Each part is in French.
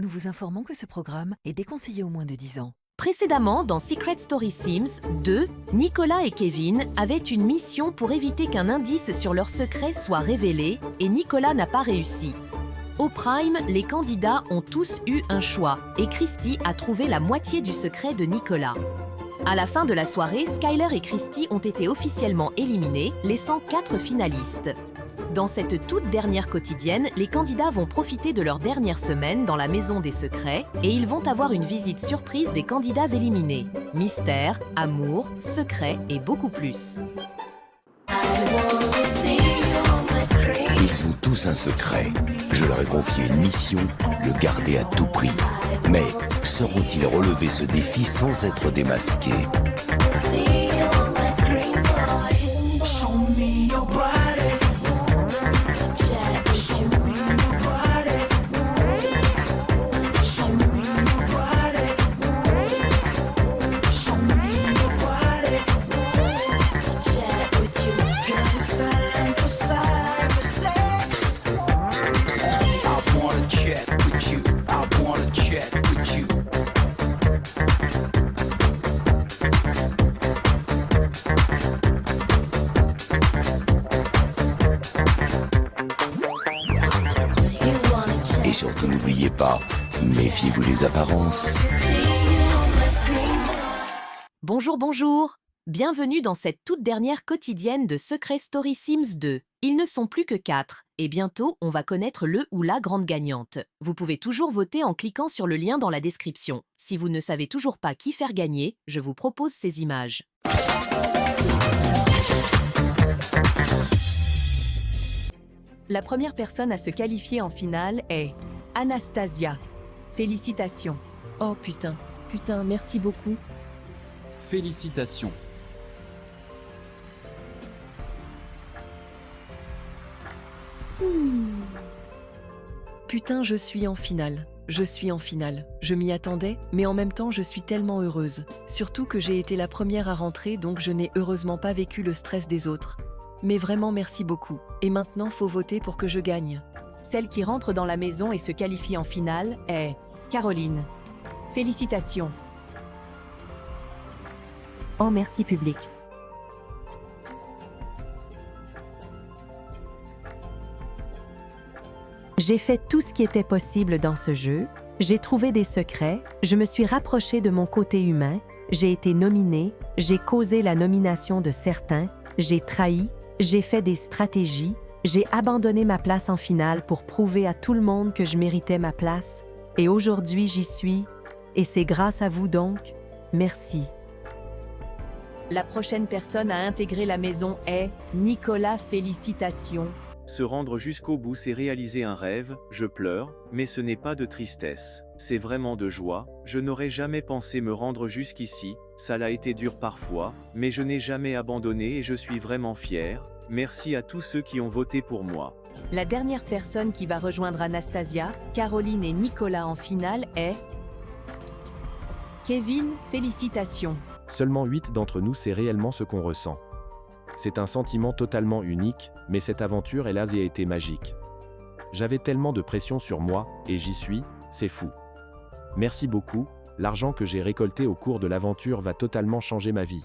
Nous vous informons que ce programme est déconseillé aux moins de 10 ans. Précédemment, dans Secret Story Sims 2, Nicolas et Kevin avaient une mission pour éviter qu'un indice sur leur secret soit révélé et Nicolas n'a pas réussi. Au Prime, les candidats ont tous eu un choix et Christy a trouvé la moitié du secret de Nicolas. À la fin de la soirée, Skyler et Christy ont été officiellement éliminés, laissant 4 finalistes. Dans cette toute dernière quotidienne, les candidats vont profiter de leur dernière semaine dans la Maison des Secrets et ils vont avoir une visite surprise des candidats éliminés. Mystère, amour, secret et beaucoup plus. Ils ont tous un secret. Je leur ai confié une mission, le garder à tout prix. Mais sauront-ils relever ce défi sans être démasqués? Et surtout n'oubliez pas, méfiez-vous des apparences. Bonjour, bonjour! Bienvenue dans cette toute dernière quotidienne de Secret Story Sims 2. Ils ne sont plus que 4, et bientôt on va connaître le ou la grande gagnante. Vous pouvez toujours voter en cliquant sur le lien dans la description. Si vous ne savez toujours pas qui faire gagner, je vous propose ces images. La première personne à se qualifier en finale est Anastasia. Félicitations. Oh putain, merci beaucoup. Félicitations. Putain, je suis en finale. Je m'y attendais, mais en même temps, je suis tellement heureuse. Surtout que j'ai été la première à rentrer, donc je n'ai heureusement pas vécu le stress des autres. Mais vraiment, merci beaucoup. Et maintenant, faut voter pour que je gagne. Celle qui rentre dans la maison et se qualifie en finale est Caroline. Félicitations. Oh merci public. J'ai fait tout ce qui était possible dans ce jeu, j'ai trouvé des secrets, je me suis rapprochée de mon côté humain, j'ai été nominée, j'ai causé la nomination de certains, j'ai trahi, j'ai fait des stratégies, j'ai abandonné ma place en finale pour prouver à tout le monde que je méritais ma place, et aujourd'hui j'y suis, et c'est grâce à vous donc, merci. La prochaine personne à intégrer la maison est Nicolas. Félicitations. Se rendre jusqu'au bout, c'est réaliser un rêve. Je pleure, mais ce n'est pas de tristesse. C'est vraiment de joie. Je n'aurais jamais pensé me rendre jusqu'ici. Ça l'a été dur parfois, mais je n'ai jamais abandonné et je suis vraiment fier. Merci à tous ceux qui ont voté pour moi. La dernière personne qui va rejoindre Anastasia, Caroline et Nicolas en finale est Kevin. Félicitations. Seulement 8 d'entre nous sait réellement ce qu'on ressent. C'est un sentiment totalement unique, mais cette aventure hélas a été magique. J'avais tellement de pression sur moi, et j'y suis, c'est fou. Merci beaucoup, l'argent que j'ai récolté au cours de l'aventure va totalement changer ma vie.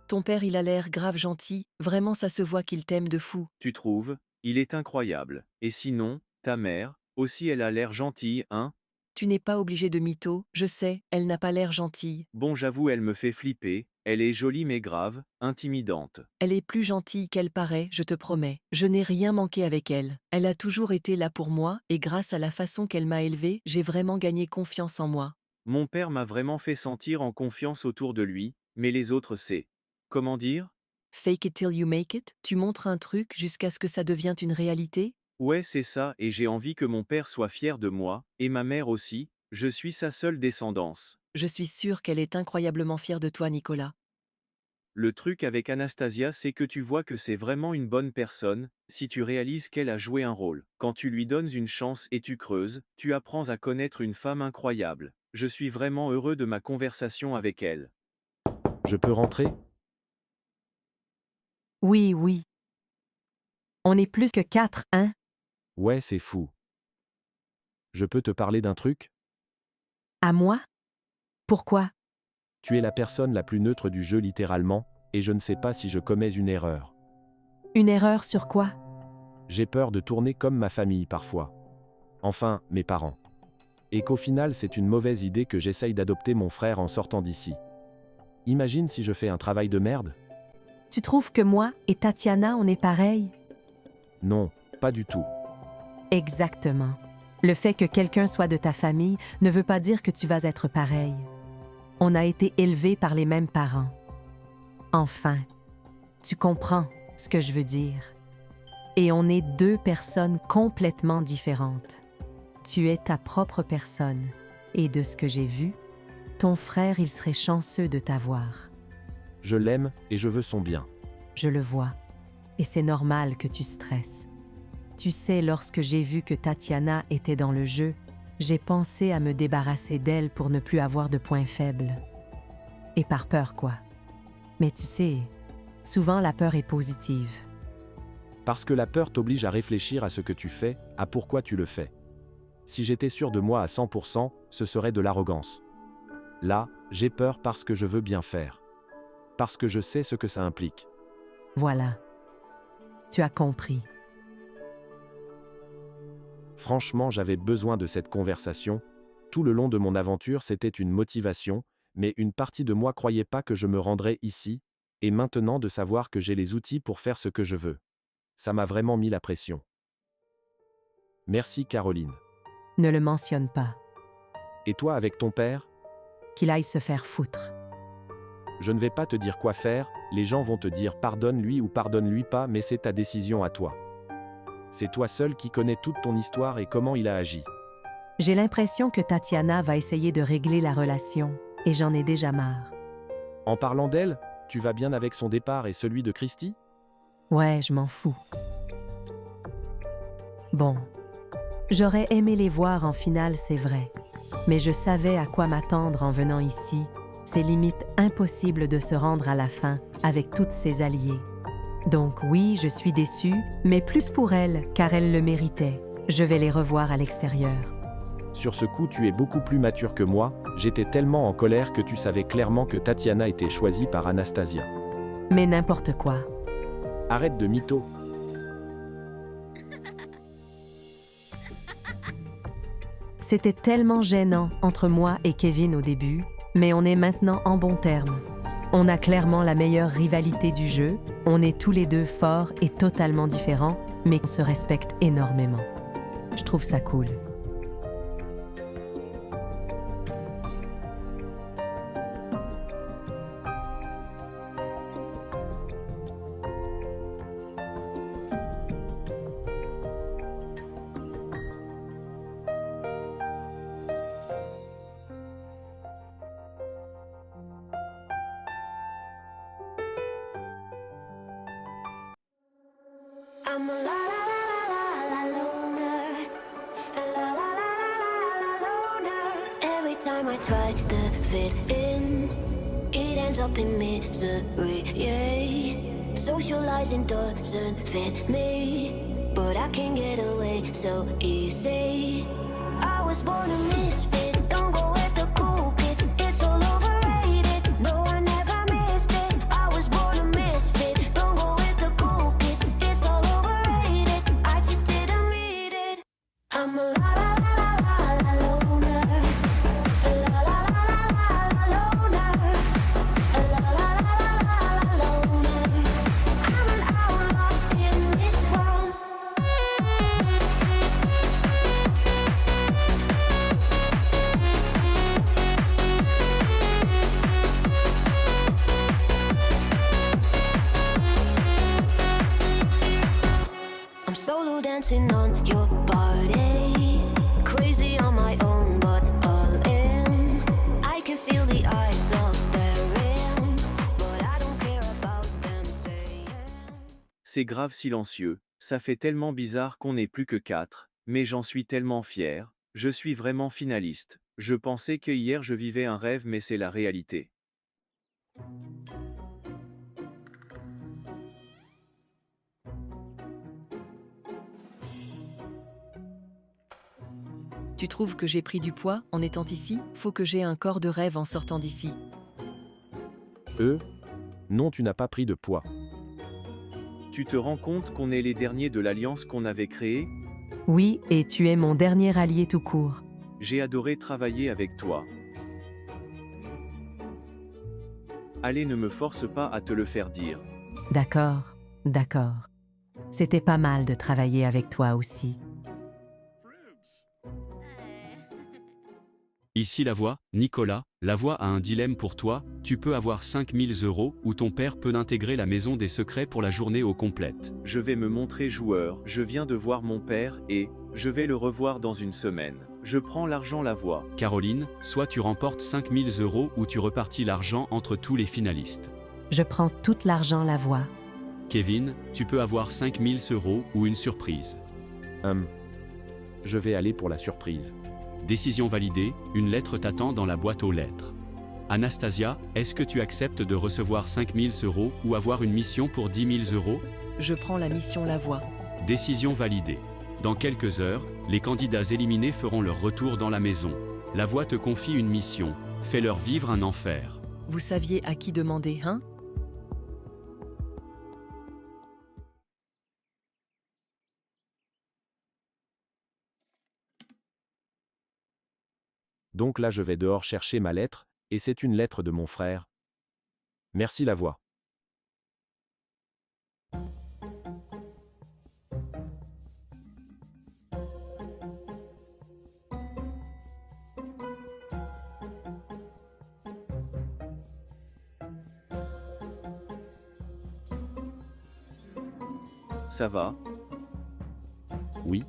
Ton père, il a l'air grave gentil, vraiment ça se voit qu'il t'aime de fou. Tu trouves? Il est incroyable. Et sinon, ta mère, aussi elle a l'air gentille, hein? Tu n'es pas obligé de mytho, je sais, elle n'a pas l'air gentille. Bon, j'avoue, elle me fait flipper. Elle est jolie mais grave, intimidante. Elle est plus gentille qu'elle paraît, je te promets. Je n'ai rien manqué avec elle. Elle a toujours été là pour moi, et grâce à la façon qu'elle m'a élevée, j'ai vraiment gagné confiance en moi. Mon père m'a vraiment fait sentir en confiance autour de lui, mais les autres c'est... Comment dire? Fake it till you make it, tu montres un truc jusqu'à ce que ça devienne une réalité? Ouais, c'est ça, et j'ai envie que mon père soit fier de moi, et ma mère aussi. Je suis sa seule descendance. Je suis sûre qu'elle est incroyablement fière de toi, Nicolas. Le truc avec Anastasia, c'est que tu vois que c'est vraiment une bonne personne, si tu réalises qu'elle a joué un rôle. Quand tu lui donnes une chance et tu creuses, tu apprends à connaître une femme incroyable. Je suis vraiment heureux de ma conversation avec elle. Je peux rentrer? Oui. On est plus que 4, hein? Ouais, c'est fou. Je peux te parler d'un truc? À moi? Pourquoi? Tu es la personne la plus neutre du jeu littéralement, et je ne sais pas si je commets une erreur. Une erreur sur quoi? J'ai peur de tourner comme ma famille parfois. Enfin, mes parents. Et qu'au final c'est une mauvaise idée que j'essaye d'adopter mon frère en sortant d'ici. Imagine si je fais un travail de merde? Tu trouves que moi et Tatiana, on est pareils? Non, pas du tout. Exactement. Le fait que quelqu'un soit de ta famille ne veut pas dire que tu vas être pareil. On a été élevés par les mêmes parents. Enfin, tu comprends ce que je veux dire. Et on est deux personnes complètement différentes. Tu es ta propre personne. Et de ce que j'ai vu, ton frère, il serait chanceux de t'avoir. Je l'aime et je veux son bien. Je le vois. Et c'est normal que tu stresses. Tu sais, lorsque j'ai vu que Tatiana était dans le jeu, j'ai pensé à me débarrasser d'elle pour ne plus avoir de points faibles. Et par peur, quoi. Mais tu sais, souvent la peur est positive. Parce que la peur t'oblige à réfléchir à ce que tu fais, à pourquoi tu le fais. Si j'étais sûr de moi à 100%, ce serait de l'arrogance. Là, j'ai peur parce que je veux bien faire. Parce que je sais ce que ça implique. Voilà. Tu as compris. Franchement, j'avais besoin de cette conversation. Tout le long de mon aventure, c'était une motivation, mais une partie de moi croyait pas que je me rendrais ici, et maintenant de savoir que j'ai les outils pour faire ce que je veux. Ça m'a vraiment mis la pression. Merci Caroline. Ne le mentionne pas. Et toi avec ton père? Qu'il aille se faire foutre. Je ne vais pas te dire quoi faire, les gens vont te dire pardonne-lui ou pardonne-lui pas, mais c'est ta décision à toi. C'est toi seul qui connais toute ton histoire et comment il a agi. J'ai l'impression que Tatiana va essayer de régler la relation, et j'en ai déjà marre. En parlant d'elle, tu vas bien avec son départ et celui de Christy? Ouais, je m'en fous. Bon, j'aurais aimé les voir en finale, c'est vrai. Mais je savais à quoi m'attendre en venant ici. C'est limite impossible de se rendre à la fin avec toutes ses alliées. Donc oui, je suis déçue, mais plus pour elle, car elle le méritait. Je vais les revoir à l'extérieur. Sur ce coup, tu es beaucoup plus mature que moi, j'étais tellement en colère que tu savais clairement que Tatiana était choisie par Anastasia. Mais n'importe quoi. Arrête de mytho. C'était tellement gênant entre moi et Kevin au début, mais on est maintenant en bons termes. On a clairement la meilleure rivalité du jeu, on est tous les deux forts et totalement différents, mais on se respecte énormément. Je trouve ça cool. I'm a la la la la la loner. La la la la la loner. Every time I try to fit in, it ends up in misery. Yeah. Socializing doesn't fit me, but I can get away so easy. I was born a misfit. Don't go with the cool kids. It's all overrated. No, I never missed it. I was born a misfit. Don't go with the cool kids. It's all overrated. I just didn't meet it. I'm a la la la la la loner. La la la la la loner. La la la la loner. I'm an outlaw in this world. I'm solo dancing on your body, crazy on my own, but all in. I can feel the eyes all staring, but I don't care about them saying. C'est grave silencieux, ça fait tellement bizarre qu'on n'est plus que 4, mais j'en suis tellement fier, je suis vraiment finaliste. Je pensais que hier je vivais un rêve mais c'est la réalité. Tu trouves que j'ai pris du poids en étant ici? Faut que j'ai un corps de rêve en sortant d'ici. Non, tu n'as pas pris de poids. Tu te rends compte qu'on est les derniers de l'alliance qu'on avait créée? Oui, et tu es mon dernier allié tout court. J'ai adoré travailler avec toi. Allez, ne me force pas à te le faire dire. D'accord, d'accord. C'était pas mal de travailler avec toi aussi. Ici la voix, Nicolas, la voix a un dilemme pour toi, tu peux avoir 5000 € ou ton père peut intégrer la maison des secrets pour la journée au complète. Je vais me montrer joueur, je viens de voir mon père, et je vais le revoir dans une semaine. Je prends l'argent, la voix. Caroline, soit tu remportes 5000 € ou tu repartis l'argent entre tous les finalistes. Je prends tout l'argent la voix. Kevin, tu peux avoir 5000 € ou une surprise. Je vais aller pour la surprise. Décision validée, une lettre t'attend dans la boîte aux lettres. Anastasia, est-ce que tu acceptes de recevoir 5000 € ou avoir une mission pour 10 000 €? Je prends la mission la voix. Décision validée. Dans quelques heures, les candidats éliminés feront leur retour dans la maison. La voix te confie une mission, fais-leur vivre un enfer. Vous saviez à qui demander, hein? Donc là je vais dehors chercher ma lettre, et c'est une lettre de mon frère. Merci la voix. Ça va? Oui.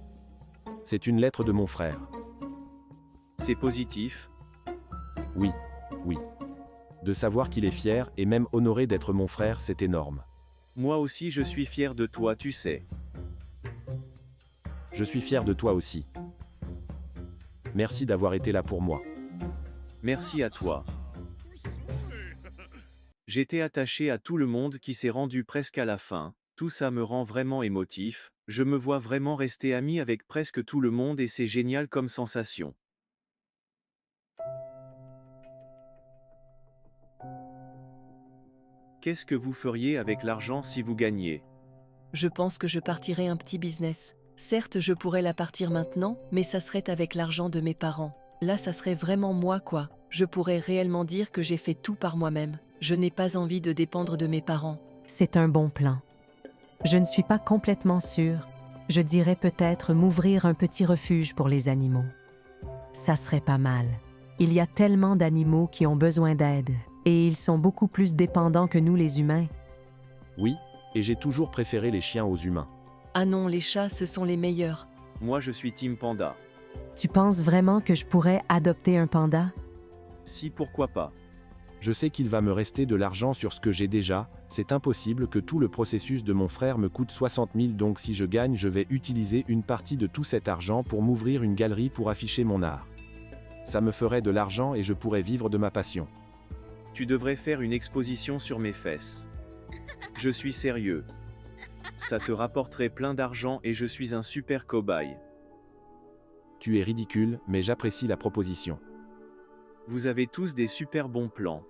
C'est une lettre de mon frère. C'est positif? Oui. De savoir qu'il est fier et même honoré d'être mon frère, c'est énorme. Moi aussi je suis fier de toi, tu sais. Je suis fier de toi aussi. Merci d'avoir été là pour moi. Merci à toi. J'étais attaché à tout le monde qui s'est rendu presque à la fin. Tout ça me rend vraiment émotif. Je me vois vraiment rester ami avec presque tout le monde et c'est génial comme sensation. Qu'est-ce que vous feriez avec l'argent si vous gagniez? Je pense que je partirai un petit business. Certes, je pourrais la partir maintenant, mais ça serait avec l'argent de mes parents. Là, ça serait vraiment moi, quoi. Je pourrais réellement dire que j'ai fait tout par moi-même. Je n'ai pas envie de dépendre de mes parents. C'est un bon plan. Je ne suis pas complètement sûre. Je dirais peut-être m'ouvrir un petit refuge pour les animaux. Ça serait pas mal. Il y a tellement d'animaux qui ont besoin d'aide, et ils sont beaucoup plus dépendants que nous les humains. Oui, et j'ai toujours préféré les chiens aux humains. Ah non, les chats, ce sont les meilleurs. Moi je suis Team Panda. Tu penses vraiment que je pourrais adopter un panda? Si, pourquoi pas? Je sais qu'il va me rester de l'argent sur ce que j'ai déjà, c'est impossible que tout le processus de mon frère me coûte 60 000, donc si je gagne je vais utiliser une partie de tout cet argent pour m'ouvrir une galerie pour afficher mon art. Ça me ferait de l'argent et je pourrais vivre de ma passion. Tu devrais faire une exposition sur mes fesses. Je suis sérieux. Ça te rapporterait plein d'argent et je suis un super cobaye. Tu es ridicule, mais j'apprécie la proposition. Vous avez tous des super bons plans.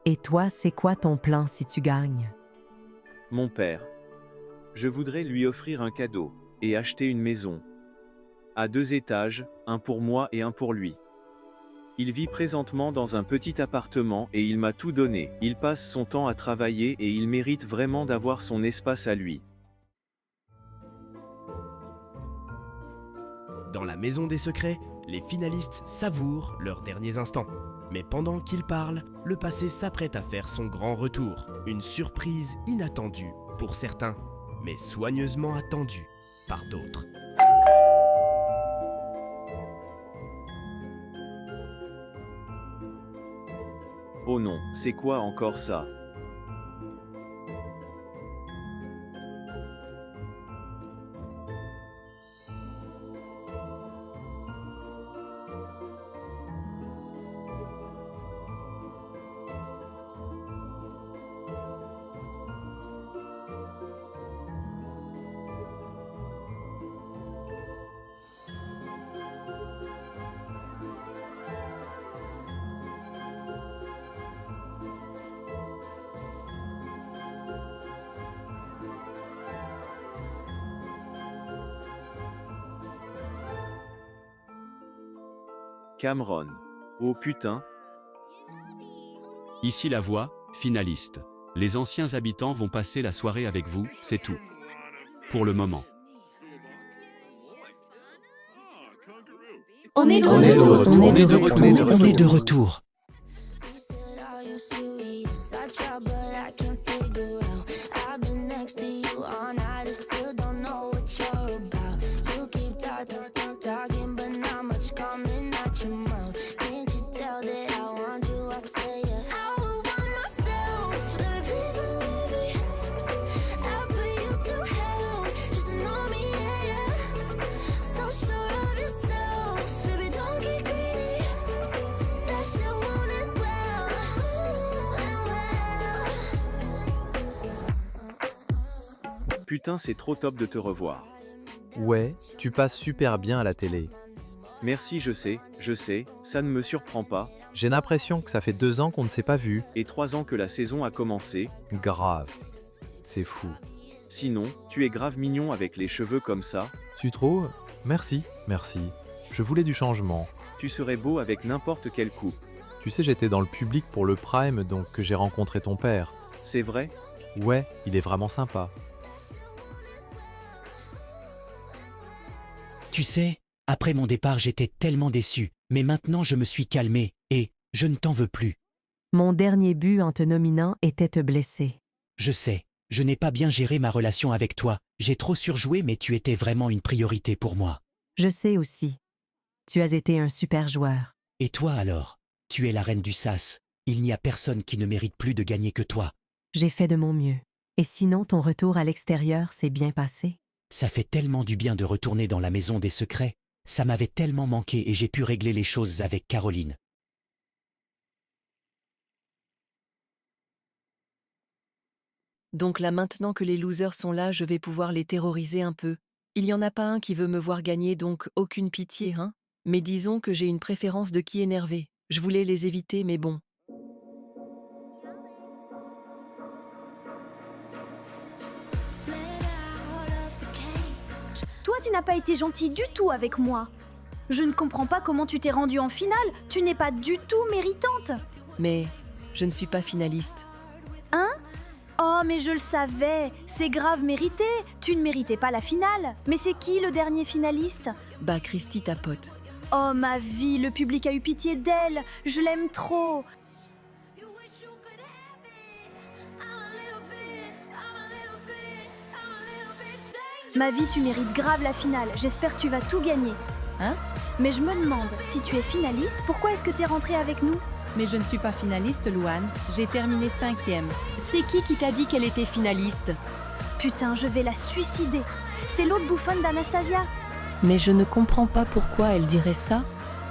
Et toi, c'est quoi ton plan si tu gagnes? Mon père. Je voudrais lui offrir un cadeau, et acheter une maison. À 2 étages, un pour moi et un pour lui. Il vit présentement dans un petit appartement et il m'a tout donné. Il passe son temps à travailler et il mérite vraiment d'avoir son espace à lui. Dans la maison des secrets, les finalistes savourent leurs derniers instants. Mais pendant qu'ils parlent, le passé s'apprête à faire son grand retour. Une surprise inattendue pour certains, mais soigneusement attendue par d'autres. Oh non, c'est quoi encore ça? Cameron. Oh putain. Ici la voix, finaliste. Les anciens habitants vont passer la soirée avec vous, c'est tout. Pour le moment. On est de retour. Putain, c'est trop top de te revoir. Ouais, tu passes super bien à la télé. Merci, je sais, ça ne me surprend pas. J'ai l'impression que ça fait 2 ans qu'on ne s'est pas vu. Et 3 ans que la saison a commencé. Grave. C'est fou. Sinon, tu es grave mignon avec les cheveux comme ça. Tu trouves? Merci. Je voulais du changement. Tu serais beau avec n'importe quelle coupe. Tu sais, j'étais dans le public pour le Prime, donc que j'ai rencontré ton père. C'est vrai? Ouais, il est vraiment sympa. Tu sais, après mon départ, j'étais tellement déçu, mais maintenant je me suis calmé, et je ne t'en veux plus. Mon dernier but en te nominant était te blesser. Je sais, je n'ai pas bien géré ma relation avec toi, j'ai trop surjoué, mais tu étais vraiment une priorité pour moi. Je sais aussi. Tu as été un super joueur. Et toi alors? Tu es la reine du sas. Il n'y a personne qui ne mérite plus de gagner que toi. J'ai fait de mon mieux. Et sinon, ton retour à l'extérieur s'est bien passé? Ça fait tellement du bien de retourner dans la maison des secrets. Ça m'avait tellement manqué et j'ai pu régler les choses avec Caroline. Donc là maintenant que les losers sont là, je vais pouvoir les terroriser un peu. Il n'y en a pas un qui veut me voir gagner, donc aucune pitié, hein? Mais disons que j'ai une préférence de qui énerver. Je voulais les éviter, mais bon. Toi, tu n'as pas été gentil du tout avec moi. Je ne comprends pas comment tu t'es rendue en finale. Tu n'es pas du tout méritante. Mais je ne suis pas finaliste. Hein? Oh, mais je le savais. C'est grave mérité. Tu ne méritais pas la finale. Mais c'est qui le dernier finaliste? Bah, Christy, ta pote. Oh, ma vie, le public a eu pitié d'elle. Je l'aime trop. Ma vie, tu mérites grave la finale. J'espère que tu vas tout gagner. Hein? Mais je me demande, si tu es finaliste, pourquoi est-ce que tu es rentrée avec nous? Mais je ne suis pas finaliste, Louane. J'ai terminé 5e. C'est qui t'a dit qu'elle était finaliste? Putain, je vais la suicider. C'est l'autre bouffonne d'Anastasia. Mais je ne comprends pas pourquoi elle dirait ça.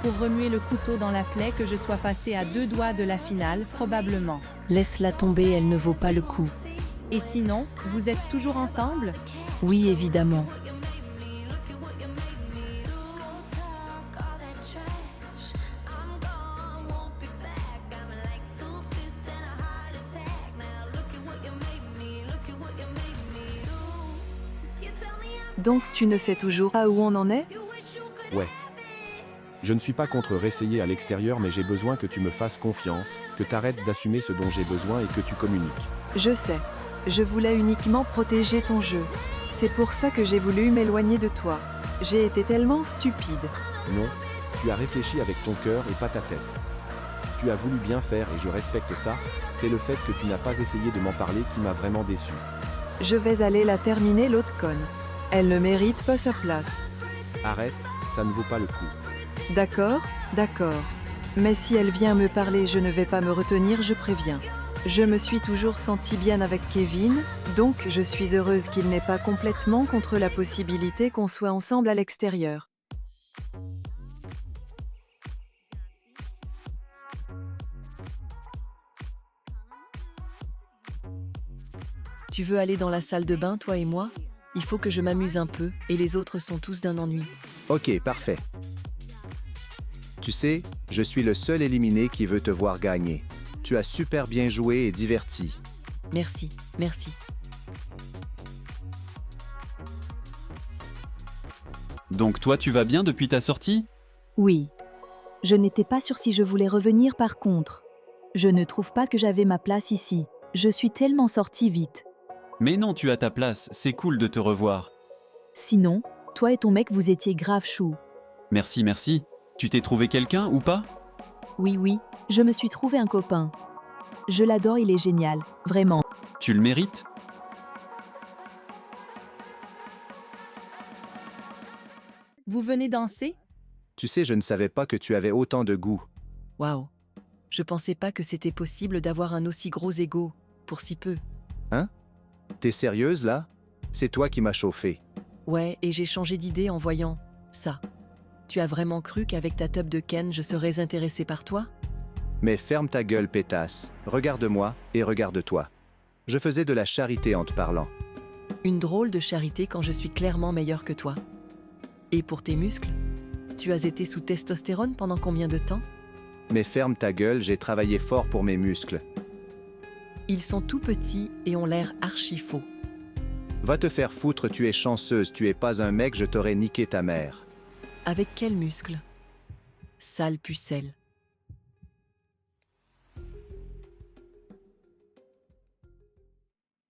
Pour remuer le couteau dans la plaie que je sois passée à 2 doigts de la finale, probablement. Laisse-la tomber, elle ne vaut pas le coup. Et sinon, vous êtes toujours ensemble? Oui, évidemment. Donc tu ne sais toujours pas où on en est? Ouais. Je ne suis pas contre réessayer à l'extérieur, mais j'ai besoin que tu me fasses confiance, que t'arrêtes d'assumer ce dont j'ai besoin et que tu communiques. Je sais. Je voulais uniquement protéger ton jeu. C'est pour ça que j'ai voulu m'éloigner de toi. J'ai été tellement stupide. Non, tu as réfléchi avec ton cœur et pas ta tête. Tu as voulu bien faire et je respecte ça, c'est le fait que tu n'as pas essayé de m'en parler qui m'a vraiment déçu. Je vais aller la terminer l'autre conne. Elle ne mérite pas sa place. Arrête, ça ne vaut pas le coup. D'accord, d'accord. Mais si elle vient me parler, je ne vais pas me retenir, je préviens. Je me suis toujours sentie bien avec Kevin, donc je suis heureuse qu'il n'est pas complètement contre la possibilité qu'on soit ensemble à l'extérieur. Tu veux aller dans la salle de bain, toi et moi? Il faut que je m'amuse un peu, et les autres sont tous d'un ennui. Ok, parfait. Tu sais, je suis le seul éliminé qui veut te voir gagner. Tu as super bien joué et diverti. Merci, merci. Donc toi, tu vas bien depuis ta sortie? Oui. Je n'étais pas sûre si je voulais revenir par contre. Je ne trouve pas que j'avais ma place ici. Je suis tellement sortie vite. Mais non, tu as ta place, c'est cool de te revoir. Sinon, toi et ton mec vous étiez grave chou. Merci, merci. Tu t'es trouvé quelqu'un ou pas? Oui, je me suis trouvé un copain. Je l'adore, il est génial, vraiment. Tu le mérites? Vous venez danser? Tu sais, je ne savais pas que tu avais autant de goût. Waouh. Je pensais pas que c'était possible d'avoir un aussi gros ego, pour si peu. Hein? T'es sérieuse, là? C'est toi qui m'as chauffé. Ouais, et j'ai changé d'idée en voyant ça. Tu as vraiment cru qu'avec ta tub de Ken, je serais intéressée par toi? Mais ferme ta gueule, pétasse. Regarde-moi et regarde-toi. Je faisais de la charité en te parlant. Une drôle de charité quand je suis clairement meilleure que toi. Et pour tes muscles? Tu as été sous testostérone pendant combien de temps? Mais ferme ta gueule, j'ai travaillé fort pour mes muscles. Ils sont tout petits et ont l'air archi faux. Va te faire foutre, tu es chanceuse, tu es pas un mec, je t'aurais niqué ta mère. Avec quels muscles? Sale pucelle.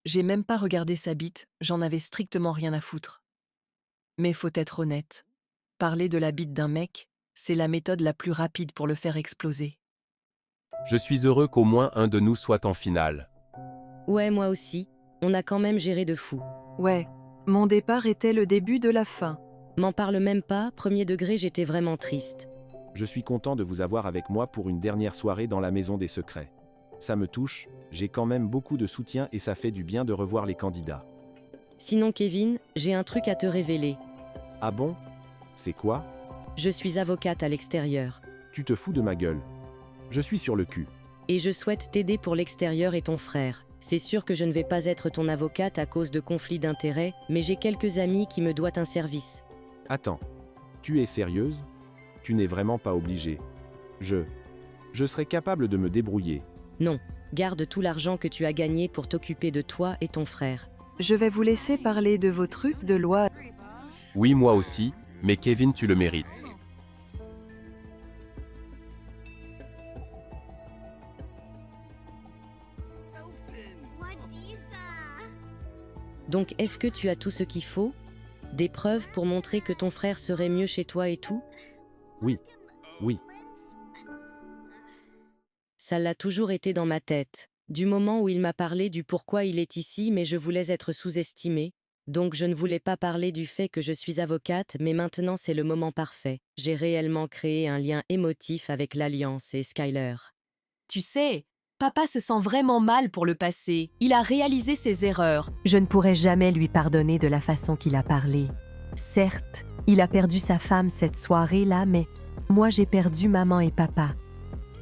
J'ai même pas regardé sa bite, j'en avais strictement rien à foutre. Mais faut être honnête. Parler de la bite d'un mec, c'est la méthode la plus rapide pour le faire exploser. Je suis heureux qu'au moins un de nous soit en finale. Ouais, moi aussi. On a quand même géré de fou. Ouais, mon départ était le début de la fin. M'en parle même pas, premier degré, j'étais vraiment triste. Je suis content de vous avoir avec moi pour une dernière soirée dans la maison des secrets. Ça me touche, j'ai quand même beaucoup de soutien et ça fait du bien de revoir les candidats. Sinon, Kevin, j'ai un truc à te révéler. Ah bon? C'est quoi? Je suis avocate à l'extérieur. Tu te fous de ma gueule. Je suis sur le cul. Et je souhaite t'aider pour l'extérieur et ton frère. C'est sûr que je ne vais pas être ton avocate à cause de conflits d'intérêts, mais j'ai quelques amis qui me doivent un service. Attends, tu es sérieuse? Tu n'es vraiment pas obligée. Je serais capable de me débrouiller. Non, garde tout l'argent que tu as gagné pour t'occuper de toi et ton frère. Je vais vous laisser parler de vos trucs de loi. Oui, moi aussi, mais Kevin, tu le mérites. Donc est-ce que tu as tout ce qu'il faut? Des preuves pour montrer que ton frère serait mieux chez toi et tout? Oui. Ça l'a toujours été dans ma tête. Du moment où il m'a parlé du pourquoi il est ici, mais je voulais être sous-estimée. Donc je ne voulais pas parler du fait que je suis avocate, mais maintenant c'est le moment parfait. J'ai réellement créé un lien émotif avec l'Alliance et Skyler. Tu sais, papa se sent vraiment mal pour le passé. Il a réalisé ses erreurs. Je ne pourrais jamais lui pardonner de la façon qu'il a parlé. Certes, il a perdu sa femme cette soirée-là, mais moi j'ai perdu maman et papa.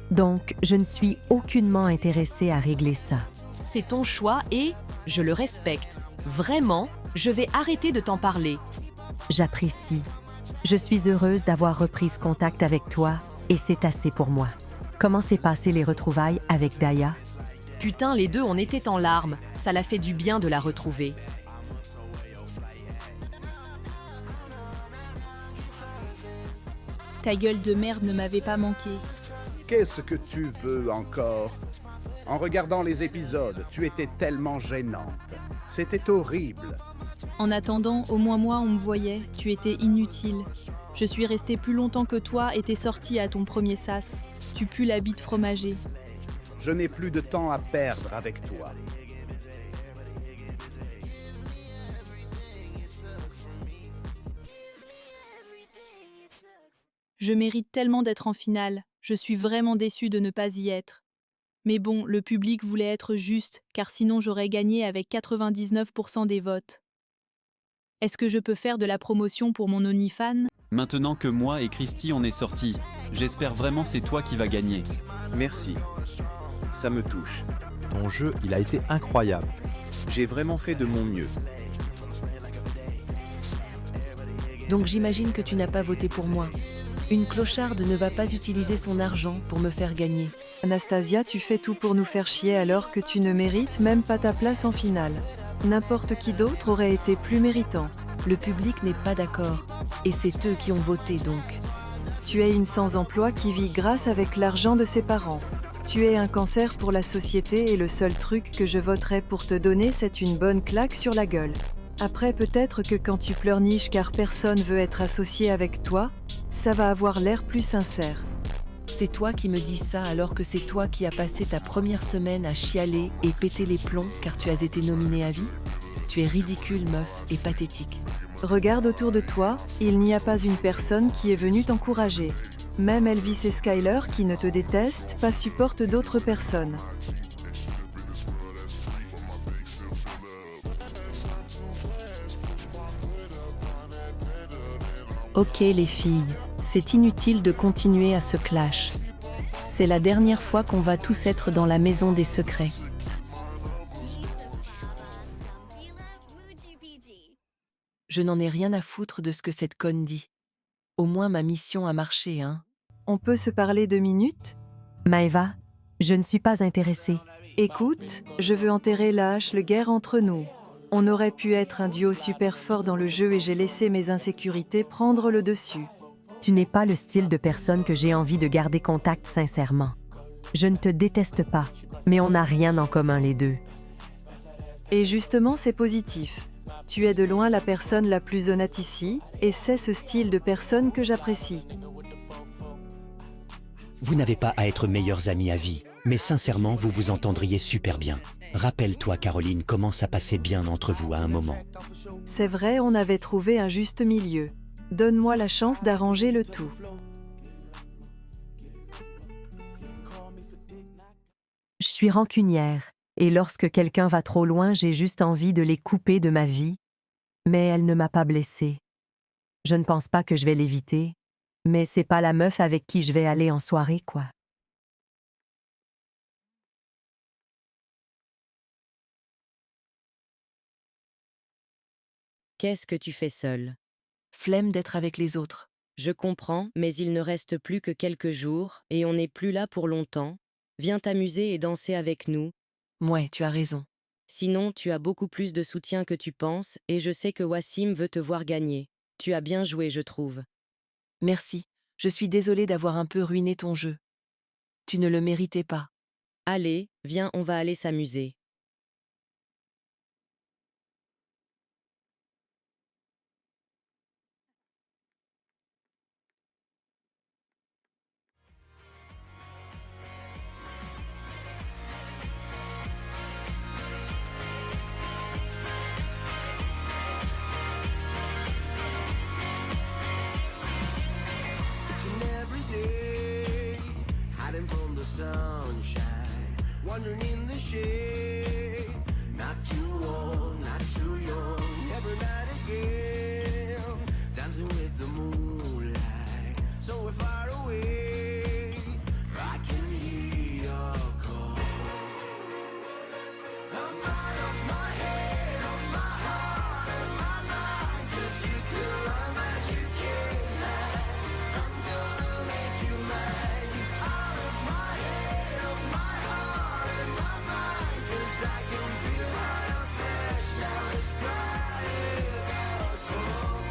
Donc, je ne suis aucunement intéressée à régler ça. C'est ton choix et je le respecte. Vraiment, je vais arrêter de t'en parler. J'apprécie. Je suis heureuse d'avoir repris contact avec toi et c'est assez pour moi. Comment s'est passé les retrouvailles avec Daya? Putain, les deux, on était en larmes. Ça l'a fait du bien de la retrouver. Ta gueule de merde ne m'avait pas manqué. Qu'est-ce que tu veux encore? En regardant les épisodes, tu étais tellement gênante. C'était horrible. En attendant, au moins moi, on me voyait, tu étais inutile. Je suis restée plus longtemps que toi et t'es sortie à ton premier sas. Tu pues la bite fromagée. Je n'ai plus de temps à perdre avec toi. Je mérite tellement d'être en finale. Je suis vraiment déçue de ne pas y être. Mais bon, le public voulait être juste, car sinon j'aurais gagné avec 99% des votes. Est-ce que je peux faire de la promotion pour mon OnlyFans? Maintenant que moi et Christy on est sortis, j'espère vraiment c'est toi qui vas gagner. Merci. Ça me touche. Ton jeu, il a été incroyable. J'ai vraiment fait de mon mieux. Donc j'imagine que tu n'as pas voté pour moi. Une clocharde ne va pas utiliser son argent pour me faire gagner. Anastasia, tu fais tout pour nous faire chier alors que tu ne mérites même pas ta place en finale. N'importe qui d'autre aurait été plus méritant. Le public n'est pas d'accord. Et c'est eux qui ont voté donc. Tu es une sans-emploi qui vit grâce avec l'argent de ses parents. Tu es un cancer pour la société et le seul truc que je voterai pour te donner, c'est une bonne claque sur la gueule. Après, peut-être que quand tu pleurniches car personne veut être associé avec toi, ça va avoir l'air plus sincère. C'est toi qui me dis ça alors que c'est toi qui as passé ta première semaine à chialer et péter les plombs car tu as été nominée à vie? Tu es ridicule, meuf, et pathétique. Regarde autour de toi, il n'y a pas une personne qui est venue t'encourager. Même Elvis et Skyler qui ne te détestent pas supportent d'autres personnes. Ok les filles, c'est inutile de continuer à ce clash. C'est la dernière fois qu'on va tous être dans la maison des secrets. Je n'en ai rien à foutre de ce que cette conne dit. Au moins ma mission a marché, hein. On peut se parler 2 minutes? Maëva, je ne suis pas intéressée. Écoute, je veux enterrer la hache le guerre entre nous. On aurait pu être un duo super fort dans le jeu et j'ai laissé mes insécurités prendre le dessus. Tu n'es pas le style de personne que j'ai envie de garder contact sincèrement. Je ne te déteste pas, mais on n'a rien en commun les deux. Et justement, c'est positif. Tu es de loin la personne la plus honnête ici, et c'est ce style de personne que j'apprécie. Vous n'avez pas à être meilleurs amis à vie, mais sincèrement, vous vous entendriez super bien. Rappelle-toi, Caroline, comment ça passait bien entre vous à un moment. C'est vrai, on avait trouvé un juste milieu. Donne-moi la chance d'arranger le tout. Je suis rancunière, et lorsque quelqu'un va trop loin, j'ai juste envie de les couper de ma vie. Mais elle ne m'a pas blessée. Je ne pense pas que je vais l'éviter, mais c'est pas la meuf avec qui je vais aller en soirée, quoi. Qu'est-ce que tu fais seul? Flemme d'être avec les autres. Je comprends, mais il ne reste plus que quelques jours, et on n'est plus là pour longtemps. Viens t'amuser et danser avec nous. Ouais, tu as raison. Sinon, tu as beaucoup plus de soutien que tu penses, et je sais que Wassim veut te voir gagner. Tu as bien joué, je trouve. Merci, je suis désolée d'avoir un peu ruiné ton jeu. Tu ne le méritais pas. Allez, viens, on va aller s'amuser. Wandering in the shade, not too old, not too young. Every night again, dancing with the moonlight. So we're far away, I can hear your call. I'm out of my head, of my heart, and my mind. 'Cause you could run, but you can't. I'm gonna make you mine. Out of my head, of my heart. I can feel how you're fresh now, it's crying out for more.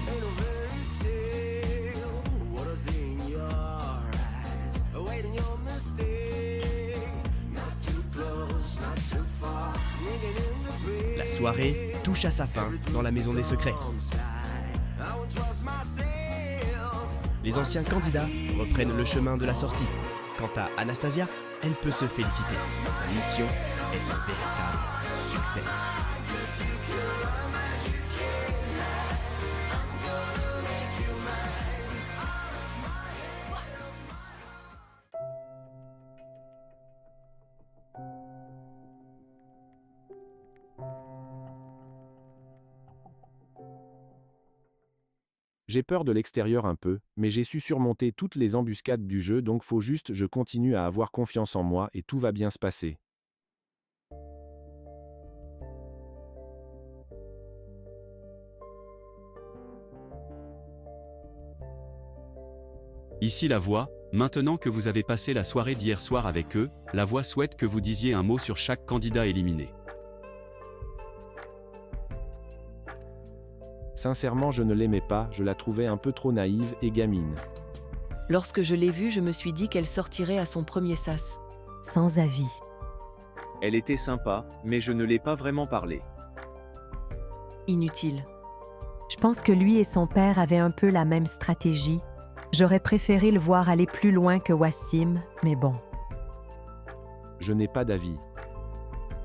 Ain't no fairy tale, what I see in your eyes, awaiting your mistake. Not too close, not too far, sneaking in the breeze. La soirée touche à sa fin dans la maison des secrets. Les anciens candidats reprennent le chemin de la sortie. Quant à Anastasia, elle peut se féliciter. Sa mission est un véritable succès. J'ai peur de l'extérieur un peu, mais j'ai su surmonter toutes les embuscades du jeu, donc faut juste je continue à avoir confiance en moi et tout va bien se passer. Ici la voix, Maintenant que vous avez passé la soirée d'hier soir avec eux, la voix souhaite que vous disiez un mot sur chaque candidat éliminé. Sincèrement, je ne l'aimais pas, je la trouvais un peu trop naïve et gamine. Lorsque je l'ai vue, je me suis dit qu'elle sortirait à son premier sas. Sans avis. Elle était sympa, mais je ne l'ai pas vraiment parlé. Inutile. Je pense que lui et son père avaient un peu la même stratégie. J'aurais préféré le voir aller plus loin que Wassim, mais bon. Je n'ai pas d'avis.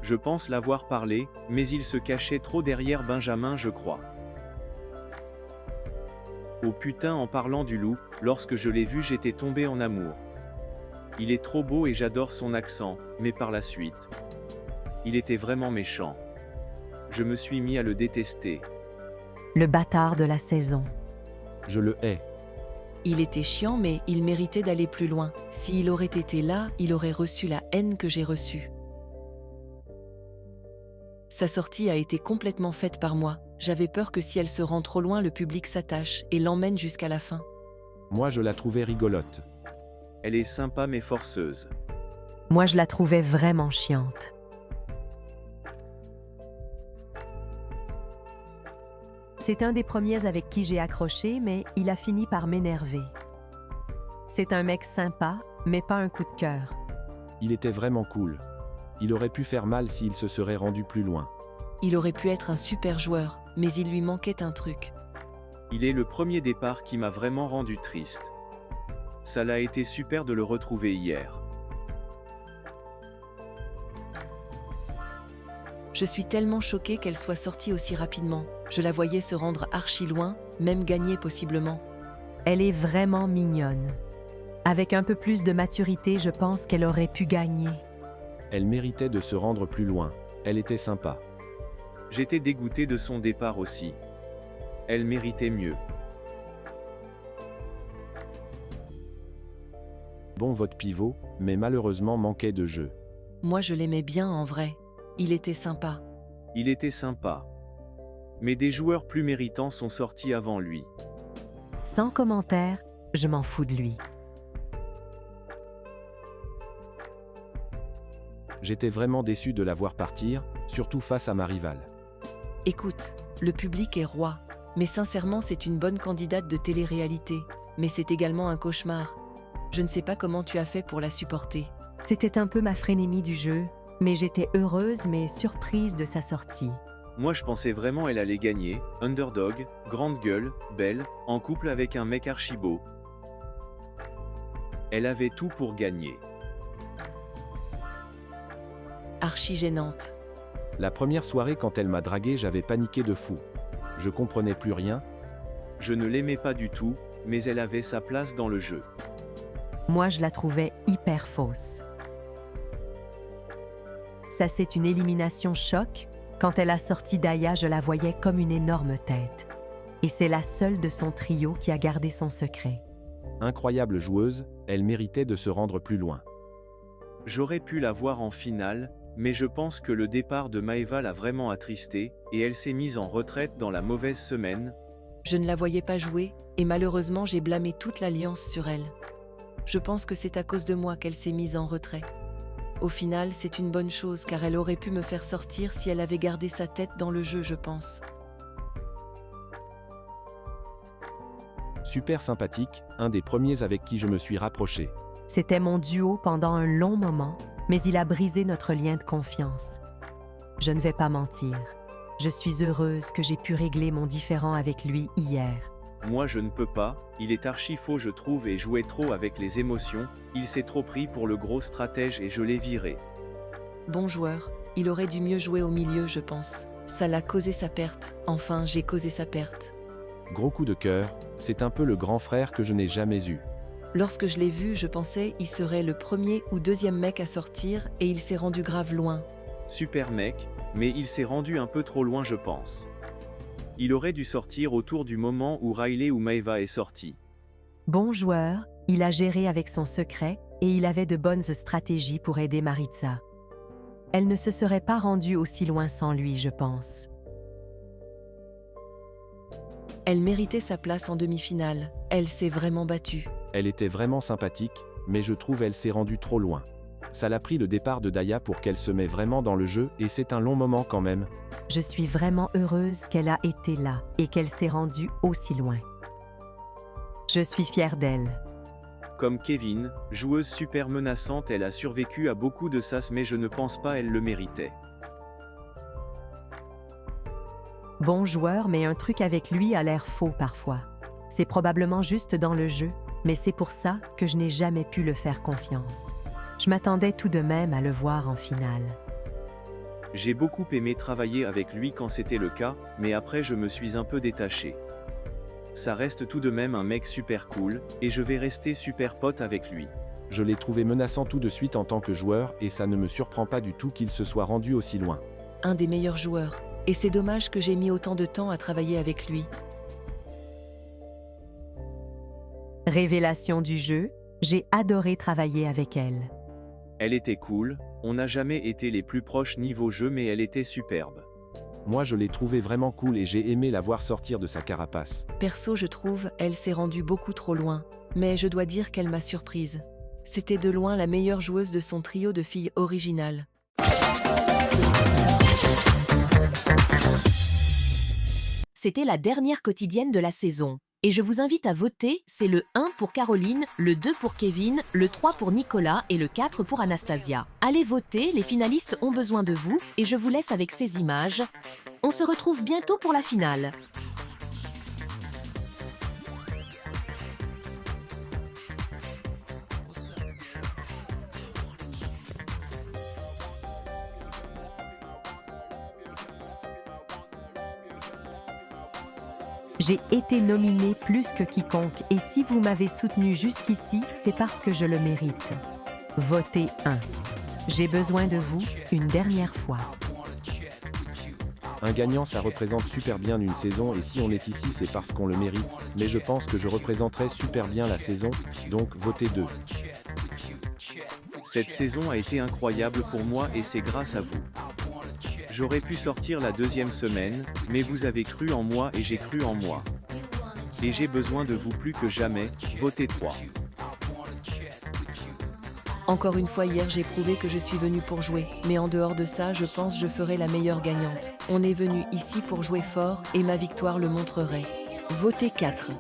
Je pense l'avoir parlé, mais il se cachait trop derrière Benjamin, je crois. Oh putain, en parlant du loup, lorsque je l'ai vu, j'étais tombé en amour. Il est trop beau et j'adore son accent, mais par la suite, il était vraiment méchant. Je me suis mis à le détester. Le bâtard de la saison. Je le hais. Il était chiant, mais il méritait d'aller plus loin. S'il aurait été là, il aurait reçu la haine que j'ai reçue. Sa sortie a été complètement faite par moi. J'avais peur que si elle se rend trop loin, le public s'attache et l'emmène jusqu'à la fin. Moi, je la trouvais rigolote. Elle est sympa mais forceuse. Moi, je la trouvais vraiment chiante. C'est un des premiers avec qui j'ai accroché, mais il a fini par m'énerver. C'est un mec sympa, mais pas un coup de cœur. Il était vraiment cool. Il aurait pu faire mal s'il se serait rendu plus loin. Il aurait pu être un super joueur, mais il lui manquait un truc. Il est le premier départ qui m'a vraiment rendu triste. Ça l'a été super de le retrouver hier. Je suis tellement choquée qu'elle soit sortie aussi rapidement. Je la voyais se rendre archi loin, même gagner possiblement. Elle est vraiment mignonne. Avec un peu plus de maturité, je pense qu'elle aurait pu gagner. Elle méritait de se rendre plus loin. Elle était sympa. J'étais dégoûté de son départ aussi. Elle méritait mieux. Bon vote pivot, mais malheureusement manquait de jeu. Moi je l'aimais bien en vrai. Il était sympa. Il était sympa. Mais des joueurs plus méritants sont sortis avant lui. Sans commentaire, je m'en fous de lui. J'étais vraiment déçu de la voir partir, surtout face à ma rivale. Écoute, le public est roi. Mais sincèrement, c'est une bonne candidate de télé-réalité. Mais c'est également un cauchemar. Je ne sais pas comment tu as fait pour la supporter. C'était un peu ma frénémie du jeu, mais j'étais heureuse mais surprise de sa sortie. Moi je pensais vraiment elle allait gagner, underdog, grande gueule, belle, en couple avec un mec archi beau. Elle avait tout pour gagner. Archi gênante. La première soirée quand elle m'a dragué, j'avais paniqué de fou. Je comprenais plus rien. Je ne l'aimais pas du tout, mais elle avait sa place dans le jeu. Moi, je la trouvais hyper fausse. Ça, c'est une élimination choc. Quand elle a sorti Daya, je la voyais comme une énorme tête. Et c'est la seule de son trio qui a gardé son secret. Incroyable joueuse, elle méritait de se rendre plus loin. J'aurais pu la voir en finale, mais je pense que le départ de Maeva l'a vraiment attristée, et elle s'est mise en retraite dans la mauvaise semaine. Je ne la voyais pas jouer, et malheureusement j'ai blâmé toute l'Alliance sur elle. Je pense que c'est à cause de moi qu'elle s'est mise en retrait. Au final, c'est une bonne chose car elle aurait pu me faire sortir si elle avait gardé sa tête dans le jeu, je pense. Super sympathique, un des premiers avec qui je me suis rapproché. C'était mon duo pendant un long moment, mais il a brisé notre lien de confiance. Je ne vais pas mentir. Je suis heureuse que j'ai pu régler mon différend avec lui hier. Moi je ne peux pas, il est archi faux je trouve et jouait trop avec les émotions, il s'est trop pris pour le gros stratège et je l'ai viré. Bon joueur, il aurait dû mieux jouer au milieu je pense. Ça l'a causé sa perte, enfin j'ai causé sa perte. Gros coup de cœur, c'est un peu le grand frère que je n'ai jamais eu. Lorsque je l'ai vu, je pensais il serait le premier ou deuxième mec à sortir et il s'est rendu grave loin. Super mec, mais il s'est rendu un peu trop loin je pense. Il aurait dû sortir autour du moment où Riley ou Maeva est sorti. Bon joueur, il a géré avec son secret et il avait de bonnes stratégies pour aider Maritza. Elle ne se serait pas rendue aussi loin sans lui, je pense. Elle méritait sa place en demi-finale. Elle s'est vraiment battue. Elle était vraiment sympathique, mais je trouve elle s'est rendue trop loin. Ça l'a pris le départ de Daya pour qu'elle se met vraiment dans le jeu et c'est un long moment quand même. Je suis vraiment heureuse qu'elle a été là et qu'elle s'est rendue aussi loin. Je suis fière d'elle. Comme Kevin, joueuse super menaçante, elle a survécu à beaucoup de sas mais je ne pense pas elle le méritait. Bon joueur, mais un truc avec lui a l'air faux parfois. C'est probablement juste dans le jeu, mais c'est pour ça que je n'ai jamais pu le faire confiance. Je m'attendais tout de même à le voir en finale. J'ai beaucoup aimé travailler avec lui quand c'était le cas, mais après je me suis un peu détaché. Ça reste tout de même un mec super cool, et je vais rester super pote avec lui. Je l'ai trouvé menaçant tout de suite en tant que joueur et ça ne me surprend pas du tout qu'il se soit rendu aussi loin. Un des meilleurs joueurs, et c'est dommage que j'ai mis autant de temps à travailler avec lui. Révélation du jeu, j'ai adoré travailler avec elle. Elle était cool, on n'a jamais été les plus proches niveau jeu mais elle était superbe. Moi je l'ai trouvée vraiment cool et j'ai aimé la voir sortir de sa carapace. Perso, je trouve, elle s'est rendue beaucoup trop loin, mais je dois dire qu'elle m'a surprise. C'était de loin la meilleure joueuse de son trio de filles originales. C'était la dernière quotidienne de la saison. Et je vous invite à voter, c'est le 1 pour Caroline, le 2 pour Kevin, le 3 pour Nicolas et le 4 pour Anastasia. Allez voter, les finalistes ont besoin de vous, et je vous laisse avec ces images. On se retrouve bientôt pour la finale. J'ai été nominée plus que quiconque et si vous m'avez soutenu jusqu'ici, c'est parce que je le mérite. Votez 1. J'ai besoin de vous une dernière fois. Un gagnant, ça représente super bien une saison et si on est ici, c'est parce qu'on le mérite, mais je pense que je représenterai super bien la saison, donc votez 2. Cette saison a été incroyable pour moi et c'est grâce à vous. J'aurais pu sortir la deuxième semaine, mais vous avez cru en moi et j'ai cru en moi. Et j'ai besoin de vous plus que jamais, votez 3. Encore une fois hier j'ai prouvé que je suis venue pour jouer, mais en dehors de ça je pense que je ferai la meilleure gagnante. On est venu ici pour jouer fort et ma victoire le montrerait. Votez 4.